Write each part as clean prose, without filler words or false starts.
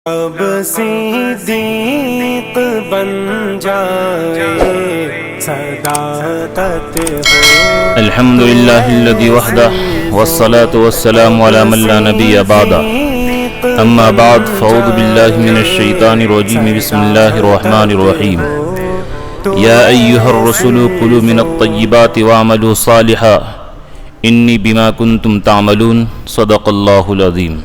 اب صدیق بن جائے صداقت ہو. الحمد لله الذي وحده والصلاة والسلام على من لا نبي بعده. اما بعد فاعوذ بالله من الشيطان الرجيم. بسم الله الرحمن الرحيم. يا ايها الرسل كلوا من الطيبات واعملوا صالحا اني بما كنتم تعملون. صدق الله العظيم.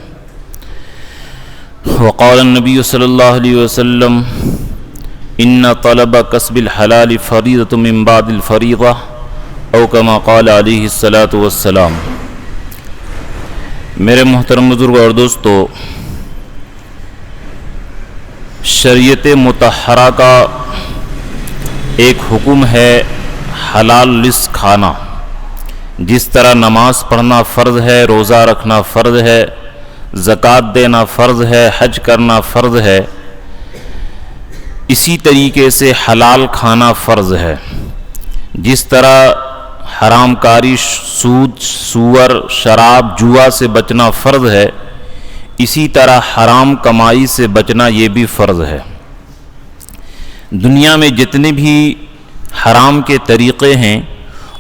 وقال النبي صلى الله عليه وسلم ان طلب كسب الحلال فريضة من بعد الفريضة او كما قال عليه الصلاة والسلام. میرے محترم بزرگ اور دوستو، شریعت مطہرہ کا ایک حکم ہے حلال رزق کھانا. جس طرح نماز پڑھنا فرض ہے، روزہ رکھنا فرض ہے، زکوٰۃ دینا فرض ہے، حج کرنا فرض ہے، اسی طریقے سے حلال کھانا فرض ہے. جس طرح حرام کاری، سود، سور، شراب، جوا سے بچنا فرض ہے، اسی طرح حرام کمائی سے بچنا یہ بھی فرض ہے. دنیا میں جتنے بھی حرام کے طریقے ہیں،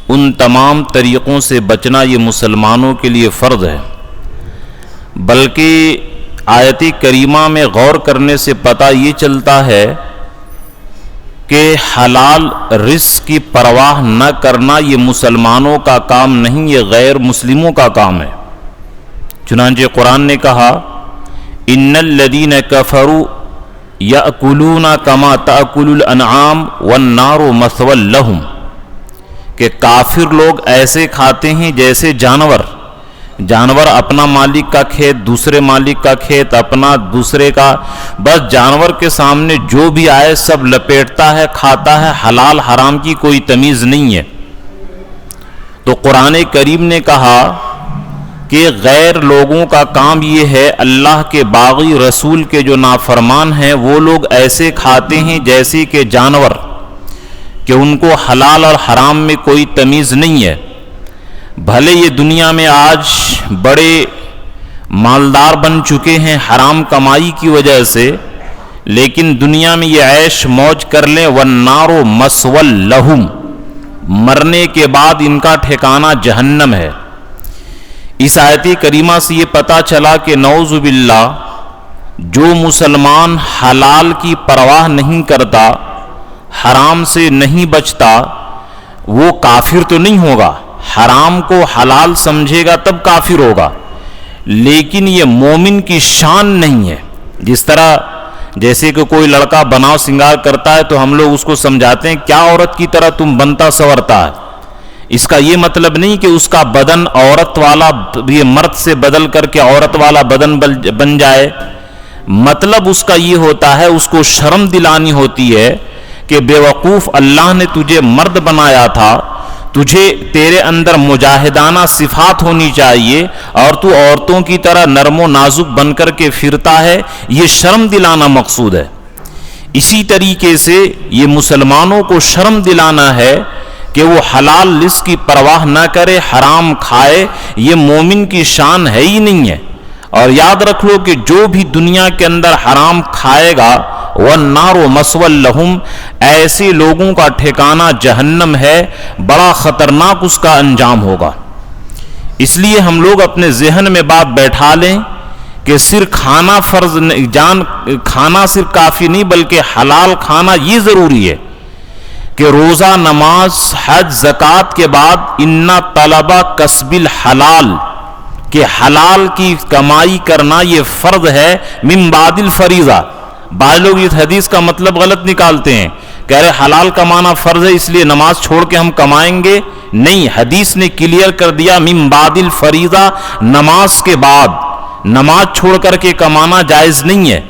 ان تمام طریقوں سے بچنا یہ مسلمانوں کے لیے فرض ہے. بلکہ آیت کریمہ میں غور کرنے سے پتہ یہ چلتا ہے کہ حلال رزق کی پرواہ نہ کرنا یہ مسلمانوں کا کام نہیں، یہ غیر مسلموں کا کام ہے. چنانچہ قرآن نے کہا ان الذین کفروا یأکلون کما تأکل الانعام والنار مثوی لہم، کہ کافر لوگ ایسے کھاتے ہیں جیسے جانور اپنا مالک کا کھیت، دوسرے مالک کا کھیت، اپنا دوسرے کا، بس جانور کے سامنے جو بھی آئے سب لپیٹتا ہے، کھاتا ہے. حلال حرام کی کوئی تمیز نہیں ہے. تو قرآن کریم نے کہا کہ غیر لوگوں کا کام یہ ہے، اللہ کے باغی رسول کے جو نافرمان ہیں وہ لوگ ایسے کھاتے ہیں جیسے کہ جانور، کہ ان کو حلال اور حرام میں کوئی تمیز نہیں ہے. بھلے یہ دنیا میں آج بڑے مالدار بن چکے ہیں حرام کمائی کی وجہ سے، لیکن دنیا میں یہ عیش موج کر لیں. والنار مثوی لہم، مرنے کے بعد ان کا ٹھکانہ جہنم ہے. اس آیت کریمہ سے یہ پتہ چلا کہ نعوذ باللہ جو مسلمان حلال کی پرواہ نہیں کرتا، حرام سے نہیں بچتا، وہ کافر تو نہیں ہوگا. حرام کو حلال سمجھے گا تب کافر ہوگا، لیکن یہ مومن کی شان نہیں ہے. جس طرح جیسے کہ کوئی لڑکا بناؤ سنگار کرتا ہے تو ہم لوگ اس کو سمجھاتے ہیں کیا عورت کی طرح تم بنتا سورتا ہے. اس کا یہ مطلب نہیں کہ اس کا بدن عورت والا یہ مرد سے بدل کر کے عورت والا بدن بن جائے. مطلب اس کا یہ ہوتا ہے، اس کو شرم دلانی ہوتی ہے کہ بے وقوف، اللہ نے تجھے مرد بنایا تھا، تجھے تیرے اندر مجاہدانہ صفات ہونی چاہیے، اور تو عورتوں کی طرح نرم و نازک بن کر کے پھرتا ہے. یہ شرم دلانا مقصود ہے. اسی طریقے سے یہ مسلمانوں کو شرم دلانا ہے کہ وہ حلال رزق کی پرواہ نہ کرے، حرام کھائے. یہ مومن کی شان ہے ہی نہیں ہے. اور یاد رکھ لو کہ جو بھی دنیا کے اندر حرام کھائے گا، والنار مثوی لہم، ایسے لوگوں کا ٹھکانہ جہنم ہے. بڑا خطرناک اس کا انجام ہوگا. اس لیے ہم لوگ اپنے ذہن میں بات بیٹھا لیں کہ صرف کھانا فرض کھانا صرف کافی نہیں، بلکہ حلال کھانا یہ ضروری ہے کہ روزہ، نماز، حج، زکوٰۃ کے بعد ان طلب کسب الحلال، کہ حلال کی کمائی کرنا یہ فرض ہے. من بعد الفریضہ. بعض لوگ اس حدیث کا مطلب غلط نکالتے ہیں، کہہ رہے حلال کمانا فرض ہے اس لیے نماز چھوڑ کے ہم کمائیں گے. نہیں، حدیث نے کلیئر کر دیا من بعد الفریضہ، نماز کے بعد. نماز چھوڑ کر کے کمانا جائز نہیں ہے.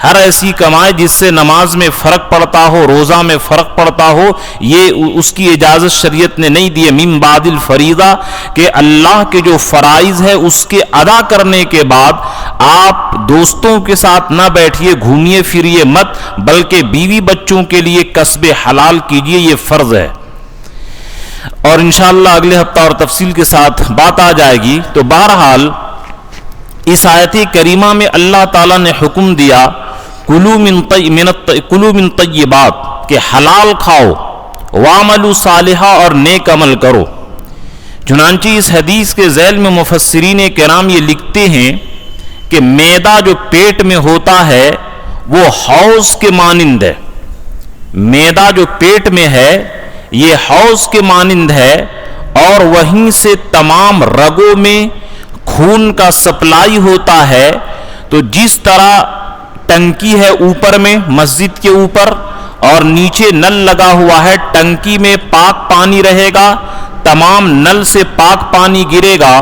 ہر ایسی کمائے جس سے نماز میں فرق پڑتا ہو، روزہ میں فرق پڑتا ہو، یہ اس کی اجازت شریعت نے نہیں دی. من بعد الفریضہ، کہ اللہ کے جو فرائض ہے اس کے ادا کرنے کے بعد آپ دوستوں کے ساتھ نہ بیٹھیے، گھومیے پھریے مت، بلکہ بیوی بچوں کے لیے کسب حلال کیجیے. یہ فرض ہے. اور انشاءاللہ اگلے ہفتہ اور تفصیل کے ساتھ بات آ جائے گی. تو بہرحال اس آیت کریمہ میں اللہ تعالیٰ نے حکم دیا کلو من طیبات کہ حلال کھاؤ، وعملوا صالحا اور نیک عمل کرو۔ چنانچہ اس حدیث کے ذیل میں مفسرین کرام یہ لکھتے ہیں کہ میدا جو پیٹ میں ہوتا ہے وہ حوض کے مانند ہے۔ میدا جو پیٹ میں ہے یہ حوض کے مانند ہے، اور وہیں سے تمام رگوں میں خون کا سپلائی ہوتا ہے۔ تو جس طرح ٹنکی ہے اوپر میں مسجد کے اوپر اور نیچے نل لگا ہوا ہے، ٹنکی میں پاک پانی رہے گا، تمام نل سے پاک پانی گرے گا،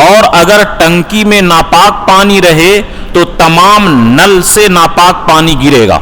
اور اگر ٹنکی میں ناپاک پانی رہے تو تمام نل سے ناپاک پانی گرے گا۔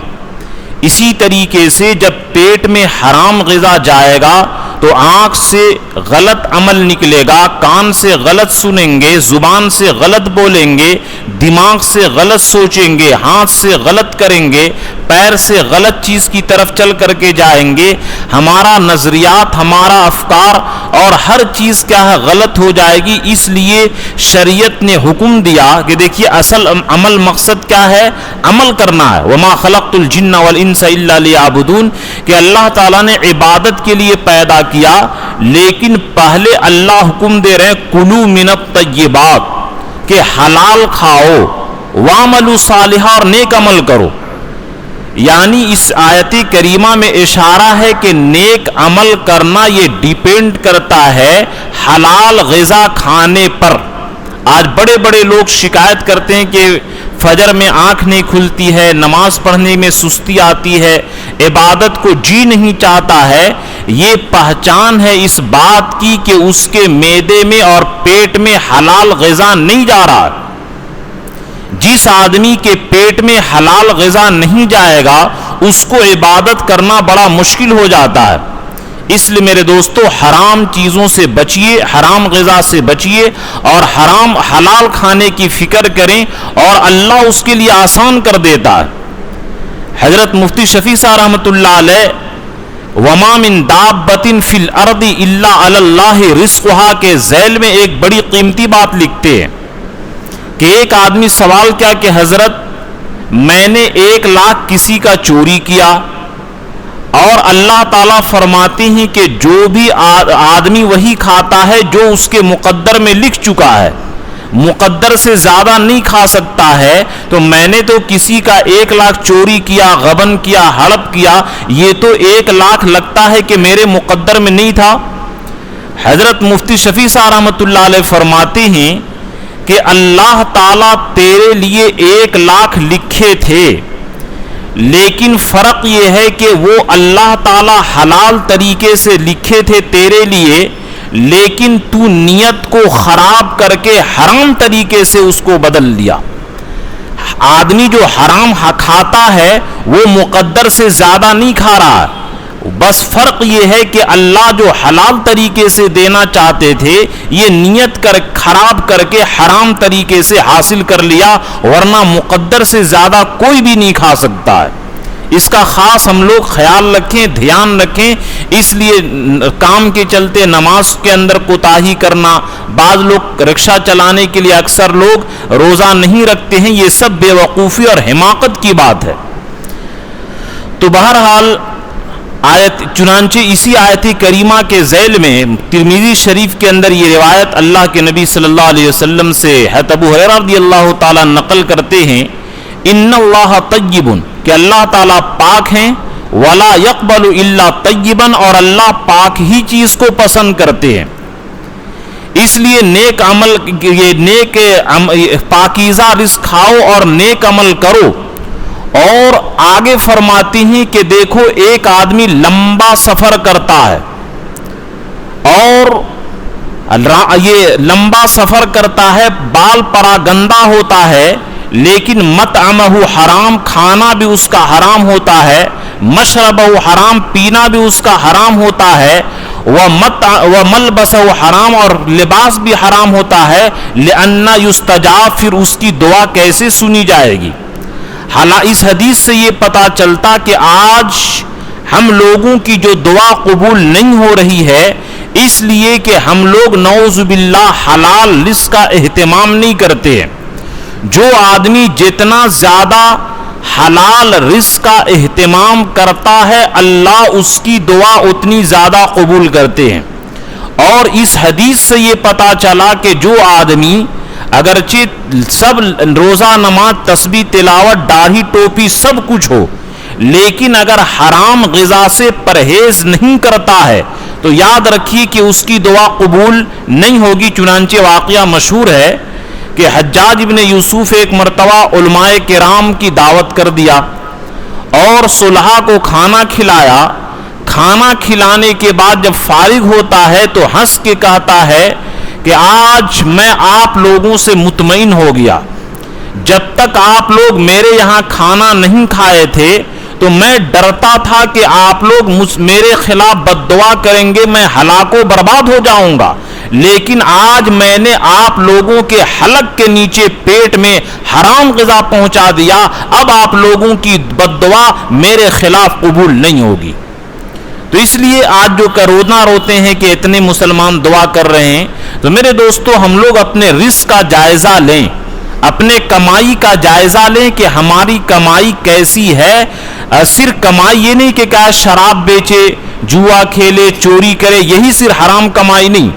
اسی طریقے سے جب پیٹ میں حرام غذا جائے گا تو آنکھ سے غلط عمل نکلے گا، کان سے غلط سنیں گے، زبان سے غلط بولیں گے، دماغ سے غلط سوچیں گے، ہاتھ سے غلط کریں گے، پیر سے غلط چیز کی طرف چل کر کے جائیں گے، ہمارا نظریات، ہمارا افکار اور ہر چیز کیا ہے غلط ہو جائے گی۔ اس لیے شریعت نے حکم دیا کہ دیکھیے اصل عمل مقصد کیا ہے، عمل کرنا ہے۔ وما خلقت الجن والانس الا لیعبدون، کہ اللہ تعالیٰ نے عبادت کے لیے پیدا کیا، لیکن پہلے اللہ حکم دے رہے کلو من الطیبات کہ حلال کھاؤ، وعملوا صالحا اور نیک عمل کرو۔ یعنی اس آیت کریمہ میں اشارہ ہے کہ نیک عمل کرنا یہ ڈیپینڈ کرتا ہے حلال غذا کھانے پر۔ آج بڑے بڑے لوگ شکایت کرتے ہیں کہ فجر میں آنکھ نہیں کھلتی ہے، نماز پڑھنے میں سستی آتی ہے، عبادت کو جی نہیں چاہتا ہے۔ یہ پہچان ہے اس بات کی کہ اس کے معدے میں اور پیٹ میں حلال غذا نہیں جا رہا۔ جس آدمی کے پیٹ میں حلال غذا نہیں جائے گا اس کو عبادت کرنا بڑا مشکل ہو جاتا ہے۔ اس لیے میرے دوستو حرام چیزوں سے بچیے، حرام غذا سے بچیے اور حلال کھانے کی فکر کریں، اور اللہ اس کے لیے آسان کر دیتا ہے۔ حضرت مفتی شفیع صاحب رحمۃ اللہ علیہ وما من دابۃ فی الارض الا علی اللہ رزقھا کے ذیل میں ایک بڑی قیمتی بات لکھتے ہیں کہ ایک آدمی سوال کیا کہ حضرت میں نے 1 لاکھ کسی کا چوری کیا، اور اللہ تعالیٰ فرماتے ہیں کہ جو بھی آدمی وہی کھاتا ہے جو اس کے مقدر میں لکھ چکا ہے، مقدر سے زیادہ نہیں کھا سکتا ہے، تو میں نے تو کسی کا 1 لاکھ چوری کیا، غبن کیا، ہڑپ کیا، یہ تو 1 لاکھ لگتا ہے کہ میرے مقدر میں نہیں تھا۔ حضرت مفتی شفیع صاحب رحمۃ اللہ علیہ فرماتے ہیں کہ اللہ تعالیٰ تیرے لیے 1 لاکھ لکھے تھے، لیکن فرق یہ ہے کہ وہ اللہ تعالیٰ حلال طریقے سے لکھے تھے تیرے لیے، لیکن تو نیت کو خراب کر کے حرام طریقے سے اس کو بدل دیا۔ آدمی جو حرام کھاتا ہے وہ مقدر سے زیادہ نہیں کھا رہا، بس فرق یہ ہے کہ اللہ جو حلال طریقے سے دینا چاہتے تھے یہ نیت خراب کر کے حرام طریقے سے حاصل کر لیا، ورنہ مقدر سے زیادہ کوئی بھی نہیں کھا سکتا ہے۔ اس کا خاص ہم لوگ خیال رکھیں، دھیان رکھیں۔ اس لیے کام کے چلتے نماز کے اندر کوتاہی کرنا، بعض لوگ رکشہ چلانے کے لیے اکثر لوگ روزہ نہیں رکھتے ہیں، یہ سب بے وقوفی اور حماقت کی بات ہے۔ تو بہرحال چنانچہ اسی آیت کریمہ کے ذیل میں ترمذی شریف کے اندر یہ روایت اللہ کے نبی صلی اللہ علیہ وسلم سے حضرت ابو ہریرہ رضی اللہ تعالیٰ نقل کرتے ہیں، ان اللہ طیب، کہ اللہ تعالیٰ پاک ہیں، ولا یقبل الا طیبا، اور اللہ پاک ہی چیز کو پسند کرتے ہیں۔ اس لیے نیک عمل، یہ نیک پاکیزہ رزق کھاؤ اور نیک عمل کرو۔ اور آگے فرماتی ہیں کہ دیکھو ایک آدمی لمبا سفر کرتا ہے اور یہ لمبا سفر کرتا ہے، بال پرا گندا ہوتا ہے، لیکن مطعمہ حرام، کھانا بھی اس کا حرام ہوتا ہے، مشربہ حرام، پینا بھی اس کا حرام ہوتا ہے، وملبسہ حرام، اور لباس بھی حرام ہوتا ہے، لأن یستجاب، پھر اس کی دعا کیسے سنی جائے گی؟ حالانکہ اس حدیث سے یہ پتا چلتا کہ آج ہم لوگوں کی جو دعا قبول نہیں ہو رہی ہے، اس لیے کہ ہم لوگ نعوذ باللہ حلال رزق کا اہتمام نہیں کرتے ہیں۔ جو آدمی جتنا زیادہ حلال رزق کا اہتمام کرتا ہے اللہ اس کی دعا اتنی زیادہ قبول کرتے ہیں. اور اس حدیث سے یہ پتا چلا کہ جو آدمی اگرچہ سب روزہ نماز تسبیح تلاوت داڑھی ٹوپی سب کچھ ہو لیکن اگر حرام غذا سے پرہیز نہیں کرتا ہے تو یاد رکھیے کہ اس کی دعا قبول نہیں ہوگی. چنانچہ واقعہ مشہور ہے کہ حجاج ابن یوسف ایک مرتبہ علماء کرام کی دعوت کر دیا اور صلحاء کو کھانا کھلایا. کھانا کھلانے کے بعد جب فارغ ہوتا ہے تو ہنس کے کہتا ہے کہ آج میں آپ لوگوں سے مطمئن ہو گیا. جب تک آپ لوگ میرے یہاں کھانا نہیں کھائے تھے تو میں ڈرتا تھا کہ آپ لوگ میرے خلاف بد دعا کریں گے, میں ہلاک و برباد ہو جاؤں گا. لیکن آج میں نے آپ لوگوں کے حلق کے نیچے پیٹ میں حرام غذا پہنچا دیا. اب آپ لوگوں کی بد دعا میرے خلاف قبول نہیں ہوگی. تو اس لیے آج جو رونا روتے ہیں کہ اتنے مسلمان دعا کر رہے ہیں, تو میرے دوستو ہم لوگ اپنے رزق کا جائزہ لیں, اپنے کمائی کا جائزہ لیں کہ ہماری کمائی کیسی ہے. صرف کمائی یہ نہیں کہ کیا شراب بیچے, جوا کھیلے, چوری کرے, یہی صرف حرام کمائی نہیں.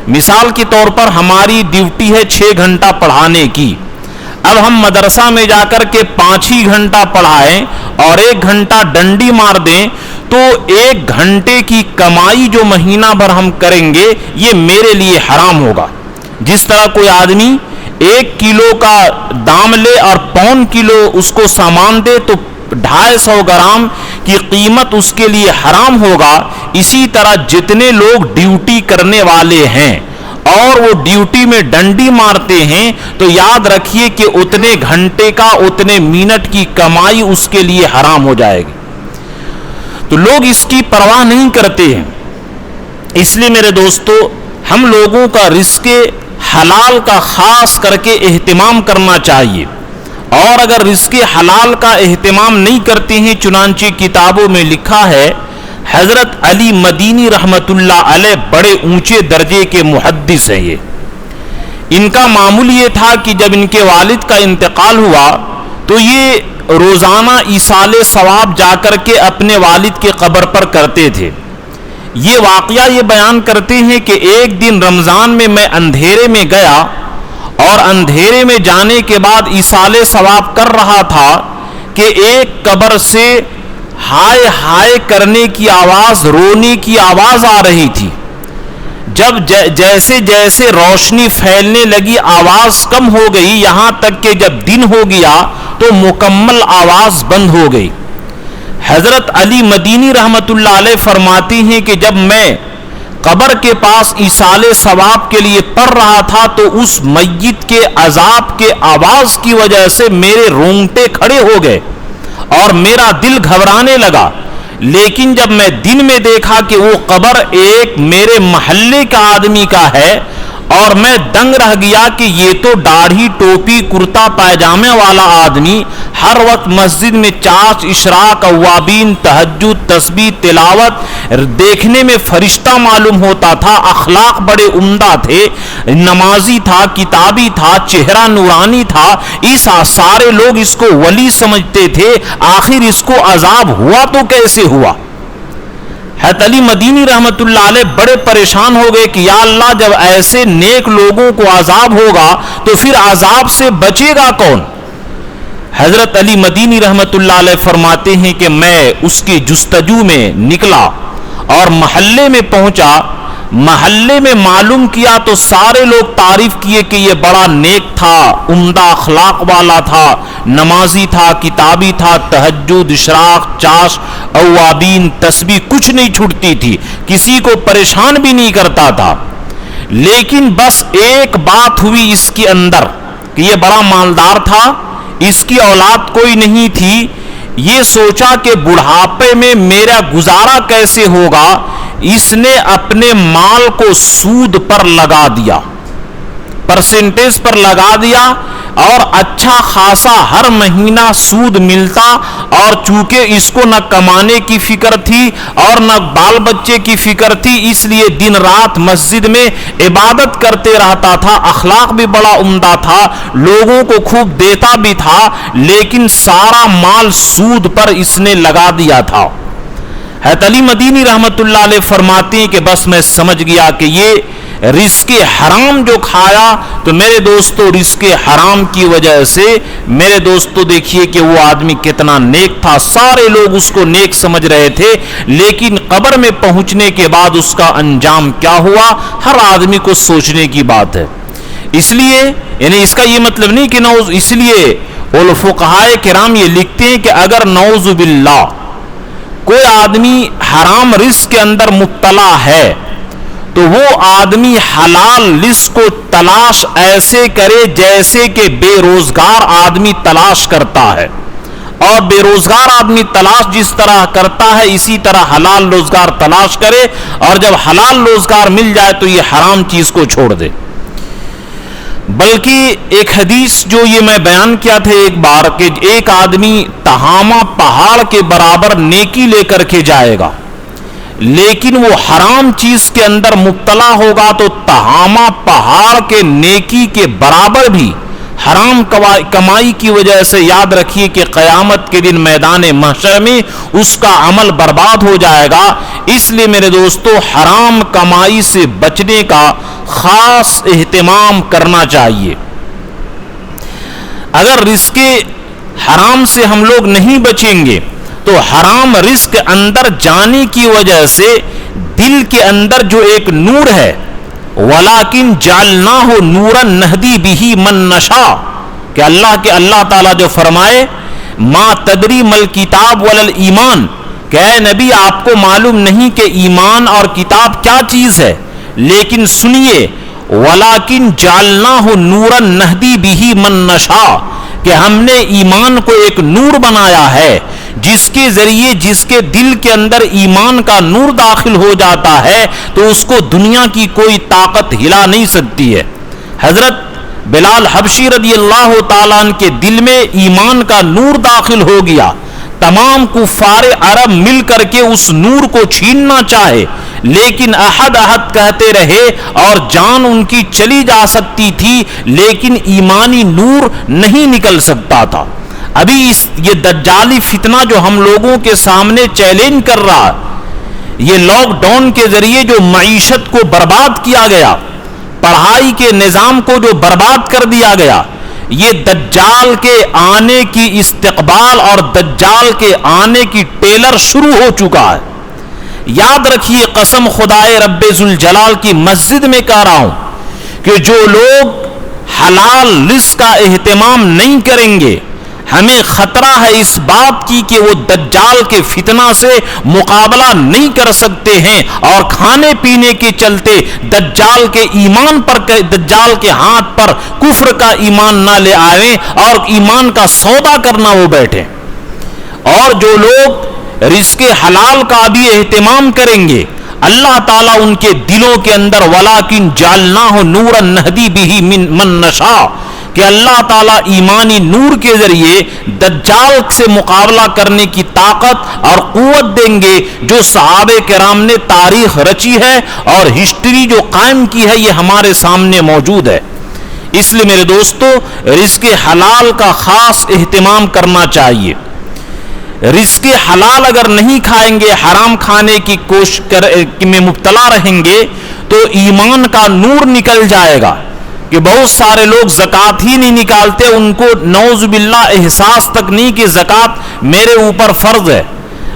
مثال کے طور پر ہماری ڈیوٹی ہے 6 گھنٹہ پڑھانے کی. اب ہم مدرسہ میں جا کر کے 5 ہی گھنٹہ پڑھائیں اور 1 گھنٹہ ڈنڈی مار دیں تو 1 گھنٹے کی کمائی جو مہینہ بھر ہم کریں گے یہ میرے لیے حرام ہوگا. جس طرح کوئی آدمی 1 کلو کا دام لے اور 1.25 کلو اس کو سامان دے تو 250 گرام کی قیمت اس کے لیے حرام ہوگا. اسی طرح جتنے لوگ ڈیوٹی کرنے والے ہیں اور وہ ڈیوٹی میں ڈنڈی مارتے ہیں تو یاد رکھیے کہ اتنے گھنٹے کا اتنے منٹ کی کمائی اس کے لیے حرام ہو جائے گی. تو لوگ اس کی پرواہ نہیں کرتے ہیں. اس لیے میرے دوستو ہم لوگوں کا رزق حلال کا خاص کر کے اہتمام کرنا چاہیے. اور اگر رزق حلال کا اہتمام نہیں کرتے ہیں, چنانچہ کتابوں میں لکھا ہے حضرت علی مدینی رحمت اللہ علیہ بڑے اونچے درجے کے محدث ہیں. ان کا معمول یہ تھا کہ جب ان کے والد کا انتقال ہوا تو یہ روزانہ ایصال ثواب جا کر کے اپنے والد کے قبر پر کرتے تھے. یہ واقعہ یہ بیان کرتے ہیں کہ ایک دن رمضان میں اندھیرے میں گیا اور اندھیرے میں جانے کے بعد ایصال ثواب کر رہا تھا کہ ایک قبر سے ہائے ہائے کرنے کی آواز, رونے کی آواز آ رہی تھی. جب جیسے جیسے روشنی پھیلنے لگی آواز کم ہو گئی, یہاں تک کہ جب دن ہو گیا تو مکمل آواز بند ہو گئی. حضرت علی مدینی رحمت اللہ علیہ فرماتے ہیں کہ جب میں قبر کے پاس ایصال ثواب کے لیے پڑھ رہا تھا تو اس میت کے عذاب کے آواز کی وجہ سے میرے رونگٹے کھڑے ہو گئے اور میرا دل گھبرانے لگا. لیکن جب میں دن میں دیکھا کہ وہ قبر ایک میرے محلے کا آدمی کا ہے اور میں دنگ رہ گیا کہ یہ تو داڑھی ٹوپی کرتا پائجامے والا آدمی ہر وقت مسجد میں چاش اشراق اوابین تہجد تسبیح تلاوت دیکھنے میں فرشتہ معلوم ہوتا تھا, اخلاق بڑے عمدہ تھے, نمازی تھا, کتابی تھا, چہرہ نورانی تھا, اس سارے لوگ اس کو ولی سمجھتے تھے, آخر اس کو عذاب ہوا تو کیسے ہوا. حضرت علی مدینی رحمت اللہ علیہ بڑے پریشان ہو گئے کہ یا اللہ جب ایسے نیک لوگوں کو عذاب ہوگا تو پھر عذاب سے بچے گا کون. حضرت علی مدینی رحمت اللہ علیہ فرماتے ہیں کہ میں اس کی جستجو میں نکلا اور محلے میں پہنچا. محلے میں معلوم کیا تو سارے لوگ تعریف کیے کہ یہ بڑا نیک تھا, عمدہ اخلاق والا تھا, نمازی تھا, کتابی تھا, تہجد اشراق چاش اوابین تسبیح کچھ نہیں چھوٹتی تھی, کسی کو پریشان بھی نہیں کرتا تھا. لیکن بس ایک بات ہوئی اس کے اندر کہ یہ بڑا مالدار تھا, اس کی اولاد کوئی نہیں تھی. یہ سوچا کہ بڑھاپے میں میرا گزارا کیسے ہوگا. اس نے اپنے مال کو سود پر لگا دیا, پرسنٹیج پر لگا دیا. اور اچھا خاصا ہر مہینہ سود ملتا، اور چونکہ اس کو نہ کمانے کی فکر تھی اور نہ بال بچے کی فکر تھی، اس لیے دن رات مسجد میں عبادت کرتے رہتا تھا، اخلاق بھی بڑا عمدہ تھا، لوگوں کو خوب دیتا بھی تھا، لیکن سارا مال سود پر اس نے لگا دیا تھا۔ حضرت علی مدینی رحمت اللہ علیہ فرماتے ہیں کہ بس میں سمجھ گیا کہ یہ رزق حرام جو کھایا، تو میرے دوستو رزق حرام کی وجہ سے میرے دوستو دیکھیے کہ وہ آدمی کتنا نیک تھا، سارے لوگ اس کو نیک سمجھ رہے تھے، لیکن قبر میں پہنچنے کے بعد اس کا انجام کیا ہوا، ہر آدمی کو سوچنے کی بات ہے۔ اس لیے یعنی اس کا یہ مطلب نہیں کہ اس لیے فقہائے کرام یہ لکھتے ہیں کہ اگر نعوذ باللہ کوئی آدمی حرام رزق کے اندر مبتلا ہے تو وہ آدمی حلال رزق کو تلاش ایسے کرے جیسے کہ بے روزگار آدمی تلاش کرتا ہے، اور بے روزگار آدمی تلاش جس طرح کرتا ہے اسی طرح حلال روزگار تلاش کرے، اور جب حلال روزگار مل جائے تو یہ حرام چیز کو چھوڑ دے۔ بلکہ ایک حدیث جو یہ میں بیان کیا تھا ایک بار کہ ایک آدمی تہامہ پہاڑ کے برابر نیکی لے کر کے جائے گا، لیکن وہ حرام چیز کے اندر مبتلا ہوگا تو تہامہ پہاڑ کے نیکی کے برابر بھی حرام کمائی کی وجہ سے یاد رکھیے کہ قیامت کے دن میدان محشر میں اس کا عمل برباد ہو جائے گا۔ اس لیے میرے دوستو حرام کمائی سے بچنے کا خاص اہتمام کرنا چاہیے۔ اگر رزق حرام سے ہم لوگ نہیں بچیں گے تو حرام رزق اندر جانے کی وجہ سے دل کے اندر جو ایک نور ہے، وَلَكِنْ جَعَلْنَاهُ نُورًا نَهْدِي بِهِ مَن نَّشَاءُ، کہ اللہ تعالیٰ جو فرمائے مَا تَدْرِي مَل کتاب وَلَا الْایمان، کہ اے نبی آپ کو معلوم نہیں کہ ایمان اور کتاب کیا چیز ہے، لیکن سنیے وَلَكِنْ جَعَلْنَاهُ نُورًا نَهْدِي بِهِ مَن نَّشَاءُ، کہ ہم نے ایمان کو ایک نور بنایا ہے جس کے ذریعے جس کے دل کے اندر ایمان کا نور داخل ہو جاتا ہے تو اس کو دنیا کی کوئی طاقت ہلا نہیں سکتی ہے۔ حضرت بلال حبشی رضی اللہ تعالیٰ عنہ کے دل میں ایمان کا نور داخل ہو گیا، تمام کفار عرب مل کر کے اس نور کو چھیننا چاہے، لیکن احد احد کہتے رہے اور جان ان کی چلی جا سکتی تھی، لیکن ایمانی نور نہیں نکل سکتا تھا۔ ابھی یہ دجالی فتنہ جو ہم لوگوں کے سامنے چیلنج کر رہا ہے، یہ لاک ڈاؤن کے ذریعے جو معیشت کو برباد کیا گیا، پڑھائی کے نظام کو جو برباد کر دیا گیا، یہ دجال کے آنے کی استقبال اور دجال کے آنے کی ٹیلر شروع ہو چکا ہے۔ یاد رکھیے قسم خدائے رب ذوالجلال کی مسجد میں کہہ رہا ہوں کہ جو لوگ حلال رزق کا اہتمام نہیں کریں گے، ہمیں خطرہ ہے اس بات کی کہ وہ دجال کے فتنہ سے مقابلہ نہیں کر سکتے ہیں، اور کھانے پینے کے چلتے دجال کے ایمان پر، دجال کے ہاتھ پر کفر کا ایمان نہ لے آئیں اور ایمان کا سودا کرنا وہ بیٹھے۔ اور جو لوگ رزق حلال کا بھی اہتمام کریں گے، اللہ تعالیٰ ان کے دلوں کے اندر وَلَكِنْ جَعَلْنَاهُ نُورًا نَهْدِي بِهِ مَن نَّشَاءُ، کہ اللہ تعالیٰ ایمانی نور کے ذریعے دجال سے مقابلہ کرنے کی طاقت اور قوت دیں گے، جو صحابہ کرام نے تاریخ رچی ہے اور ہسٹری جو قائم کی ہے یہ ہمارے سامنے موجود ہے۔ اس لیے میرے دوستو رزق حلال کا خاص اہتمام کرنا چاہیے۔ رزق حلال اگر نہیں کھائیں گے، حرام کھانے کی کوشش میں مبتلا رہیں گے تو ایمان کا نور نکل جائے گا، کہ بہت سارے لوگ زکوٰۃ ہی نہیں نکالتے، ان کو نعوذ باللہ احساس تک نہیں کہ زکوٰۃ میرے اوپر فرض ہے۔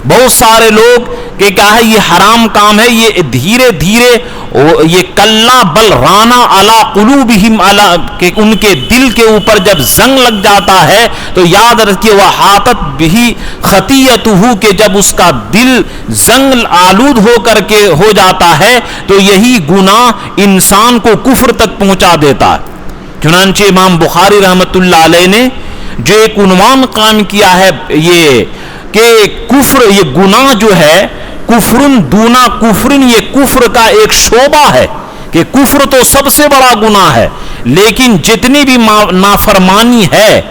بہت سارے لوگ کہ کیا ہے یہ حرام کام ہے، یہ دھیرے دھیرے یہ کلا بل رانا علی قلوبہم کہ ان کے دل کے اوپر جب زنگ لگ جاتا ہے تو یاد رکھیے وحاطت بہ خطیئتہ، کہ جب اس کا دل زنگ آلود ہو کر کے ہو جاتا ہے تو یہی گناہ انسان کو کفر تک پہنچا دیتا ہے۔ چنانچہ امام بخاری رحمت اللہ علیہ نے جو ایک عنوان قائم کیا ہے یہ کہ کفر، یہ گناہ جو ہے کفرن دونا کفرن، یہ کفر کا ایک شعبہ ہے کہ کفر تو سب سے بڑا گناہ ہے، لیکن جتنی بھی نافرمانی ہے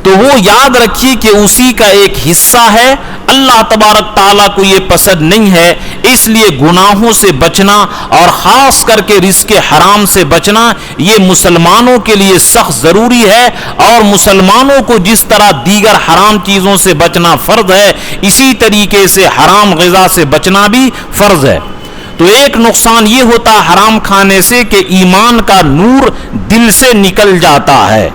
تو وہ یاد رکھیے کہ اسی کا ایک حصہ ہے، اللہ تبارک تعالیٰ کو یہ پسند نہیں ہے، اس لیے گناہوں سے بچنا اور خاص کر کے رزق حرام سے بچنا یہ مسلمانوں کے لیے سخت ضروری ہے، اور مسلمانوں کو جس طرح دیگر حرام چیزوں سے بچنا فرض ہے، اسی طریقے سے حرام غذا سے بچنا بھی فرض ہے۔ تو ایک نقصان یہ ہوتا ہے حرام کھانے سے کہ ایمان کا نور دل سے نکل جاتا ہے۔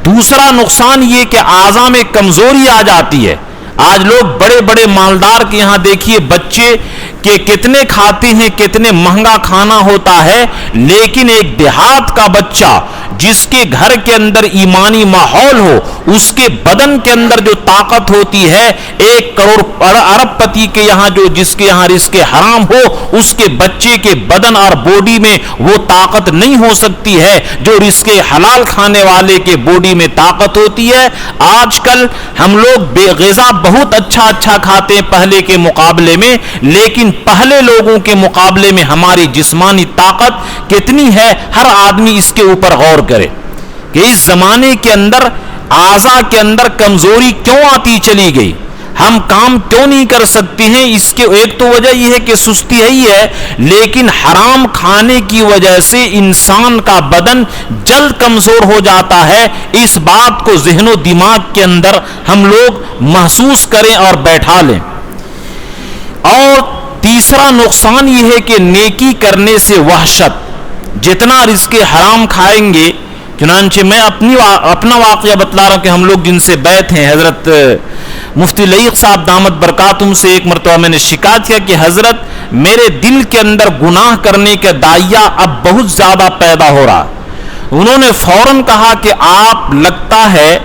دوسرا نقصان یہ کہ اعضاء میں کمزوری آ جاتی ہے۔ آج لوگ بڑے بڑے مالدار کے یہاں دیکھیے بچے کہ کتنے کھاتے ہیں، کتنے مہنگا کھانا ہوتا ہے، لیکن ایک دیہات کا بچہ جس کے گھر کے اندر ایمانی ماحول ہو، اس کے بدن کے اندر جو طاقت ہوتی ہے، 1 کروڑ ارب پتی کے یہاں جو جس کے یہاں رزق حرام ہو، اس کے بچے کے بدن اور باڈی میں وہ طاقت نہیں ہو سکتی ہے جو رزق حلال کھانے والے کے باڈی میں طاقت ہوتی ہے۔ آج کل ہم لوگ بے غذا بہت اچھا کھاتے ہیں پہلے کے مقابلے میں، لیکن پہلے لوگوں کے مقابلے میں ہماری جسمانی طاقت کتنی ہے، ہر آدمی اس کے اوپر غور کرے کہ اس زمانے کے اندر اعضاء کے اندر کمزوری کیوں آتی چلی گئی، ہم کام کیوں نہیں کر سکتے ہیں۔ اس کے ایک تو وجہ یہ ہے کہ سستی ہی ہے، لیکن حرام کھانے کی وجہ سے انسان کا بدن جلد کمزور ہو جاتا ہے۔ اس بات کو ذہن و دماغ کے اندر ہم لوگ محسوس کریں اور بیٹھا لیں۔ اور تیسرا نقصان یہ ہے کہ نیکی کرنے سے وحشت، جتنا رزق حرام کھائیں گے، چنانچہ میں اپنا واقعہ بتلا رہا ہوں کہ ہم لوگ جن سے بیعت ہیں، حضرت مفتی لعیق صاحب دامت برکاتہم سے ایک مرتبہ میں نے شکایت کیا کہ حضرت میرے دل کے اندر گناہ کرنے کا داعیہ اب بہت زیادہ پیدا ہو رہا۔ انہوں نے فوراً کہا کہ آپ لگتا ہے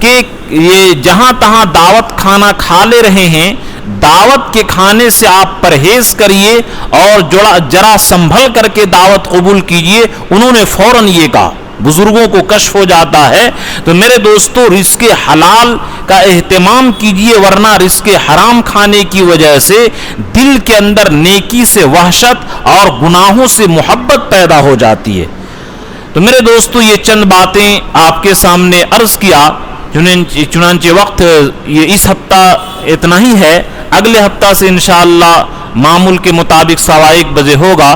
کہ یہ جہاں تہاں دعوت کھانا کھا لے رہے ہیں، دعوت کے کھانے سے آپ پرہیز کریے اور ذرا سنبھل کر کے دعوت قبول کیجئے۔ انہوں نے فوراً یہ کہا، بزرگوں کو کشف ہو جاتا ہے۔ تو میرے دوستو رزق حلال کا اہتمام کیجئے، ورنہ رزق حرام کھانے کی وجہ سے دل کے اندر نیکی سے وحشت اور گناہوں سے محبت پیدا ہو جاتی ہے۔ تو میرے دوستو یہ چند باتیں آپ کے سامنے عرض کیا، چنانچہ وقت یہ اس ہفتہ اتنا ہی ہے، اگلے ہفتہ سے انشاءاللہ معمول کے مطابق 1:15 بجے ہوگا۔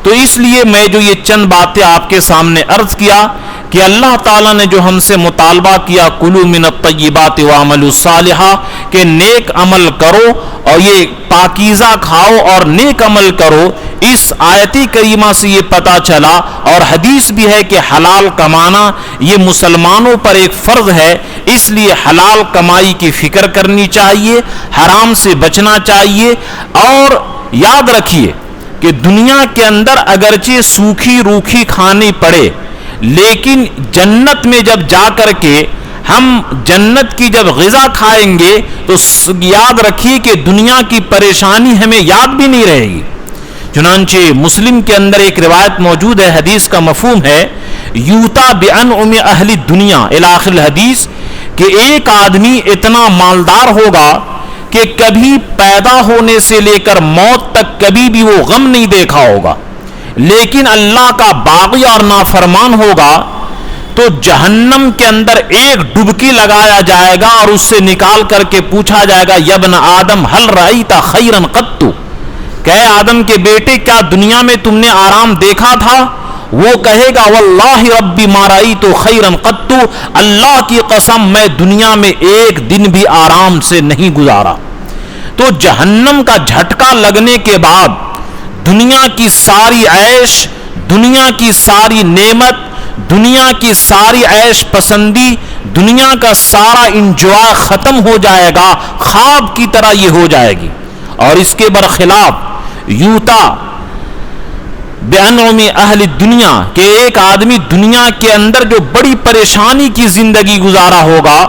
تو اس لیے میں جو یہ چند باتیں آپ کے سامنے عرض کیا کہ اللہ تعالیٰ نے جو ہم سے مطالبہ کیا کلوا من الطیبات واعملوا صالحا، کہ نیک عمل کرو اور یہ پاکیزہ کھاؤ اور نیک عمل کرو، اس آیتی کریمہ سے یہ پتہ چلا، اور حدیث بھی ہے کہ حلال کمانا یہ مسلمانوں پر ایک فرض ہے، اس لیے حلال کمائی کی فکر کرنی چاہیے، حرام سے بچنا چاہیے۔ اور یاد رکھیے کہ دنیا کے اندر اگرچہ سوکھی روکھی کھانی پڑے، لیکن جنت میں جب جا کر کے ہم جنت کی جب غذا کھائیں گے تو یاد رکھیے کہ دنیا کی پریشانی ہمیں یاد بھی نہیں رہے گی۔ چنانچہ مسلم کے اندر ایک روایت موجود ہے، حدیث کا مفہوم ہے یوتا بانعم اہل دنیا الی آخر الحدیث، کہ ایک آدمی اتنا مالدار ہوگا کہ کبھی پیدا ہونے سے لے کر موت تک کبھی بھی وہ غم نہیں دیکھا ہوگا، لیکن اللہ کا باغی اور نافرمان ہوگا تو جہنم کے اندر ایک ڈبکی لگایا جائے گا اور اس سے نکال کر کے پوچھا جائے گا یا ابن آدم هل رأیت خیرا قط، کہ آدم کے بیٹے کیا دنیا میں تم نے آرام دیکھا تھا؟ وہ کہے گا واللہ ربی ما رأیت خیرا قط، اللہ کی قسم میں دنیا میں ایک دن بھی آرام سے نہیں گزارا۔ تو جہنم کا جھٹکا لگنے کے بعد دنیا کی ساری عیش، دنیا کی ساری نعمت، دنیا کی ساری عیش پسندی، دنیا کا سارا انجوائے ختم ہو جائے گا، خواب کی طرح یہ ہو جائے گی۔ اور اس کے برخلاف یوتا بانعم اہل دنیا، کہ ایک آدمی دنیا کے اندر جو بڑی پریشانی کی زندگی گزارا ہوگا،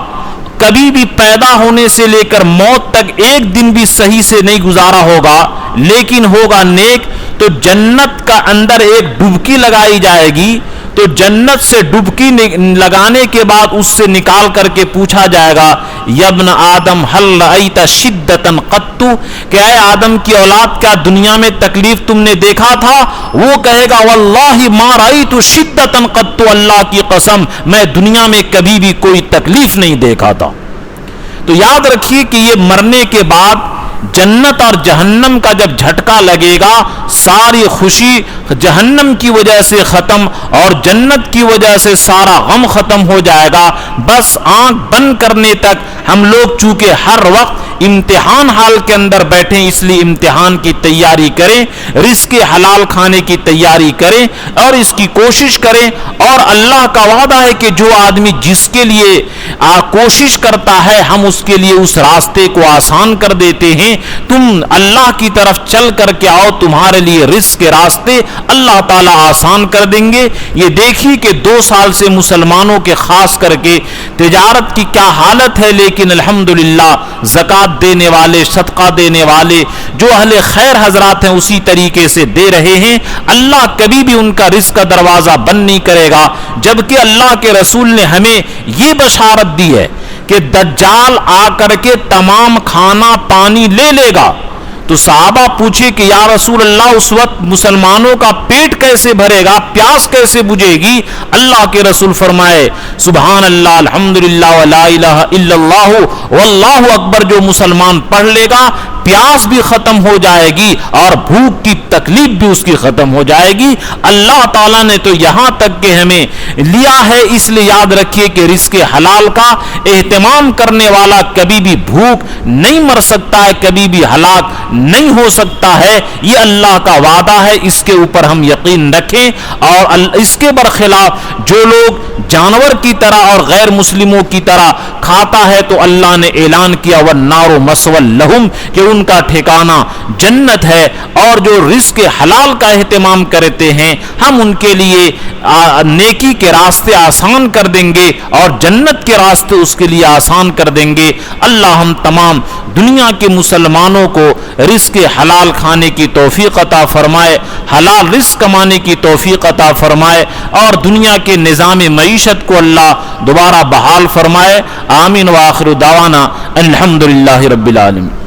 کبھی بھی پیدا ہونے سے لے کر موت تک ایک دن بھی صحیح سے نہیں گزارا ہوگا، لیکن ہوگا نیک، تو جنت کا اندر ایک ڈبکی لگائی جائے گی تو تو جنت سے ڈبکی لگانے کے بعد اس سے نکال کر کے پوچھا جائے گا یا ابن آدم حل رأیت شدتا قط، کہ اے آدم کی اولاد کیا دنیا میں تکلیف تم نے دیکھا تھا؟ وہ کہے گا واللہ ما رأیت شدتا قط، اللہ کی قسم میں دنیا میں کبھی بھی کوئی تکلیف نہیں دیکھا تھا۔ تو یاد رکھیے کہ یہ مرنے کے بعد جنت اور جہنم کا جب جھٹکا لگے گا، ساری خوشی جہنم کی وجہ سے ختم اور جنت کی وجہ سے سارا غم ختم ہو جائے گا۔ بس آنکھ بند کرنے تک ہم لوگ چونکہ ہر وقت امتحان حال کے اندر بیٹھیں، اس لیے امتحان کی تیاری کریں، رزق حلال کھانے کی تیاری کریں اور اس کی کوشش کریں۔ اور اللہ کا وعدہ ہے کہ جو آدمی جس کے لیے کوشش کرتا ہے ہم اس کے لیے اس راستے کو آسان کر دیتے ہیں۔ تم اللہ کی طرف چل کر کے آؤ، تمہارے لیے رزق کے راستے اللہ تعالیٰ آسان کر دیں گے۔ یہ دیکھیے کہ 2 سال سے مسلمانوں کے خاص کر کے تجارت کی کیا حالت ہے، لیکن الحمدللہ زکوٰۃ دینے والے، صدقہ دینے والے جو اہل خیر حضرات ہیں اسی طریقے سے دے رہے ہیں۔ اللہ کبھی بھی ان کا رزق کا دروازہ بند نہیں کرے گا، جبکہ اللہ کے رسول نے ہمیں یہ بشارت دی ہے کہ دجال آ کر کے تمام کھانا پانی لے لے گا۔ تو صحابہ پوچھے کہ یا رسول اللہ اس وقت مسلمانوں کا پیٹ کیسے بھرے گا، پیاس کیسے بجھے گی؟ اللہ کے رسول فرمائے سبحان اللہ الحمدللہ ولا الہ الا اللہ واللہ اکبر جو مسلمان پڑھ لے گا پیاس بھی ختم ہو جائے گی اور بھوک کی تکلیف بھی اس کی ختم ہو جائے گی۔ اللہ تعالیٰ نے تو یہاں تک کہ ہمیں لیا ہے، اس لیے یاد رکھیے کہ رزق حلال کا اہتمام کرنے والا کبھی بھی بھوک نہیں مر سکتا ہے، کبھی بھی ہلاک نہیں ہو سکتا ہے۔ یہ اللہ کا وعدہ ہے، اس کے اوپر ہم یقین رکھیں۔ اور اس کے برخلاف جو لوگ جانور کی طرح اور غیر مسلموں کی طرح کھاتا ہے تو اللہ نے اعلان کیا وَالنَّارُ مَثْوًى لَهُمْ کہ ان کا ٹھکانہ جنت ہے۔ اور جو رزق حلال کا اہتمام کرتے ہیں ہم ان کے لیے نیکی کے راستے آسان کر دیں گے اور جنت کے راستے اس کے لیے آسان کر دیں گے۔ اللہ ہم تمام دنیا کے مسلمانوں کو رزق حلال کھانے کی توفیق عطا فرمائے، حلال رزق کمانے کی توفیق عطا فرمائے اور دنیا کے نظام معیشت کو اللہ دوبارہ بحال فرمائے۔ آمین وآخر دعوانا الحمدللہ رب العالمین۔